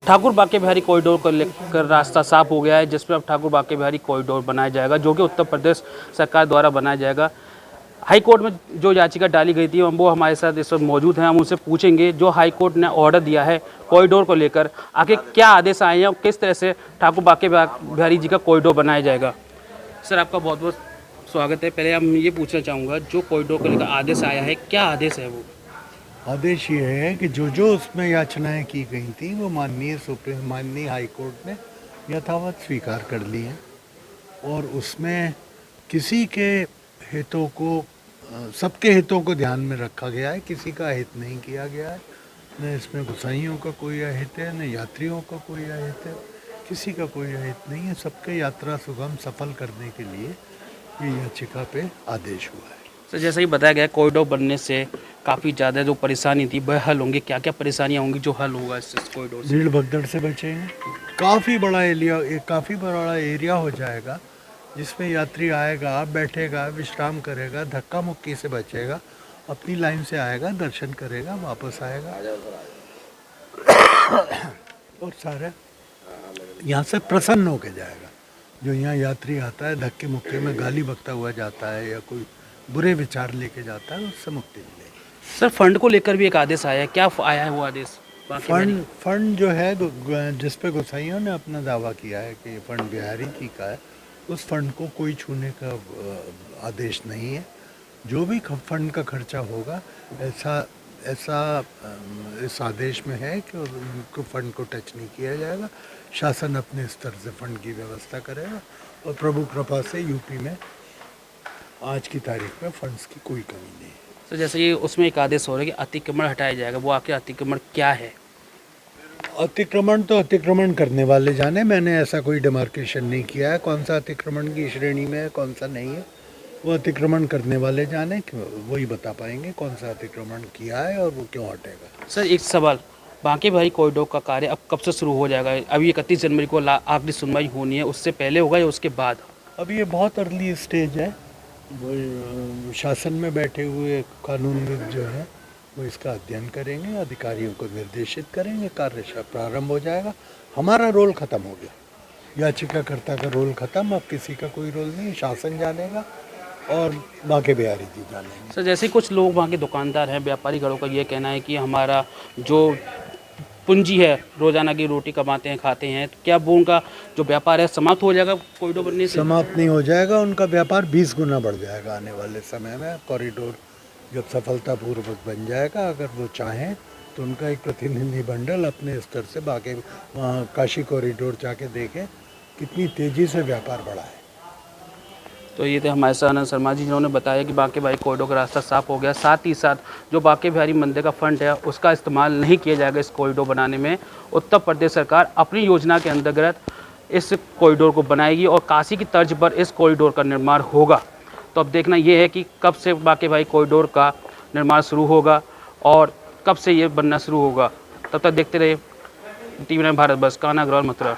Thakur Banke Bihari corridor को लेकर रास्ता साफ हो गया है, जिसमें अब ठाकुर बांके बिहारी कॉरिडोर बनाया जाएगा, जो कि उत्तर प्रदेश सरकार द्वारा बनाया जाएगा। हाई कोर्ट में जो याचिका डाली गई थी वो हमारे साथ इस वक्त मौजूद हैं। हम उनसे पूछेंगे जो हाई कोर्ट ने ऑर्डर दिया है कॉरिडोर को लेकर, आखिर क्या आदेश आए हैं और किस तरह से ठाकुर बांके बिहारी जी का कॉरिडोर बनाया जाएगा। सर, आपका बहुत बहुत स्वागत है। पहले हम ये पूछना चाहूँगा, जो कॉरिडोर को लेकर आदेश आया है, क्या आदेश है वो? आदेश ये है कि जो उसमें याचनाएं की गई थी वो माननीय हाई कोर्ट ने यथावत स्वीकार कर ली हैं और उसमें किसी के हितों को, सबके हितों को ध्यान में रखा गया है, किसी का हित नहीं किया गया है। न इसमें गोसाइयों का कोई अहित है, न यात्रियों का कोई अहित है, किसी का कोई अहित नहीं है। सबके यात्रा सुगम सफल करने के लिए ये याचिका पे आदेश हुआ है। सर, जैसा ही बताया गया कॉरिडोर बनने से काफ़ी ज़्यादा जो परेशानी थी वह हल होंगी। क्या क्या परेशानियाँ होंगी जो हल होगा इस कॉरिडोर से? भीड़ भगदड़ से बचेंगे, काफ़ी बड़ा एरिया हो जाएगा जिसमें यात्री आएगा, बैठेगा, विश्राम करेगा, धक्का मुक्की से बचेगा, अपनी लाइन से आएगा, दर्शन करेगा, वापस आएगा और सारे यहाँ से प्रसन्न होके जाएगा। जो यहाँ यात्री आता है धक्के मुक्के में गाली बकता हुआ जाता है या कोई बुरे विचार लेके जाता है, उससे मुक्ति मिलेगी। सर, फंड को लेकर भी एक आदेश आया है, क्या आया है वो आदेश? फंड जो है जिस पे गोसाइयों ने अपना दावा किया है कि ये फंड बिहारी जी का है, उस फंड को कोई छूने का आदेश नहीं है। जो भी फंड का खर्चा होगा ऐसा इस आदेश में है कि उनको फंड को टच नहीं किया जाएगा। शासन अपने स्तर से फंड की व्यवस्था करेगा और प्रभु कृपा से यूपी में आज की तारीख में फंड्स की कोई कमी नहीं है। तो जैसे ये उसमें एक आदेश हो रहा है कि अतिक्रमण हटाया जाएगा, वो आखिर अतिक्रमण क्या है? अतिक्रमण तो अतिक्रमण करने वाले जाने, मैंने ऐसा कोई डिमार्केशन नहीं किया है कौन सा अतिक्रमण की श्रेणी में है, कौन सा नहीं है। वो अतिक्रमण करने वाले जाने, वही बता पाएंगे कौन सा अतिक्रमण किया है और वो क्यों हटेगा। सर, एक सवाल, बांके बिहारी कॉरिडोर का कार्य अब कब से शुरू हो जाएगा? अभी 31 जनवरी को आखिरी सुनवाई होनी है, उससे पहले होगा या उसके बाद? अभी ये बहुत अर्ली स्टेज है। वो शासन में बैठे हुए कानूनविद जो है वो इसका अध्ययन करेंगे, अधिकारियों को निर्देशित करेंगे, कार्य प्रारंभ हो जाएगा। हमारा रोल ख़त्म हो गया, याचिकाकर्ता का रोल ख़त्म, अब किसी का कोई रोल नहीं। शासन जानेगा और बांके बिहारी जी जानेंगे। सर, जैसे कुछ लोग वहाँ के दुकानदार हैं, व्यापारी घरों का ये कहना है कि हमारा जो पूंजी है, रोजाना की रोटी कमाते हैं, खाते हैं, तो क्या वो उनका जो व्यापार है समाप्त हो जाएगा कॉरिडोर बनने से? समाप्त नहीं हो जाएगा, उनका व्यापार 20 गुना बढ़ जाएगा आने वाले समय में। कॉरिडोर जब सफलतापूर्वक बन जाएगा, अगर वो चाहें तो उनका एक प्रतिनिधि मंडल अपने स्तर से बाकी वहाँ काशी कॉरिडोर जाके देखें कितनी तेज़ी से व्यापार बढ़ा है। तो ये थे हमारे साथ आनंद शर्मा जी, जिन्होंने बताया कि बांके बिहारी कॉरिडोर का रास्ता साफ हो गया। साथ ही साथ जो बांके बिहारी मंदिर का फंड है उसका इस्तेमाल नहीं किया जाएगा इस कॉरिडोर बनाने में। उत्तर प्रदेश सरकार अपनी योजना के अंतर्गत इस कॉरिडोर को बनाएगी और काशी की तर्ज पर इस कॉरिडोर का निर्माण होगा। तो अब देखना ये है कि कब से बांके बिहारी कॉरिडोर का निर्माण शुरू होगा और कब से ये बनना शुरू होगा। तब तक देखते रहिए TV9 भारत बस, कान्हा अग्रवाल, मथुरा।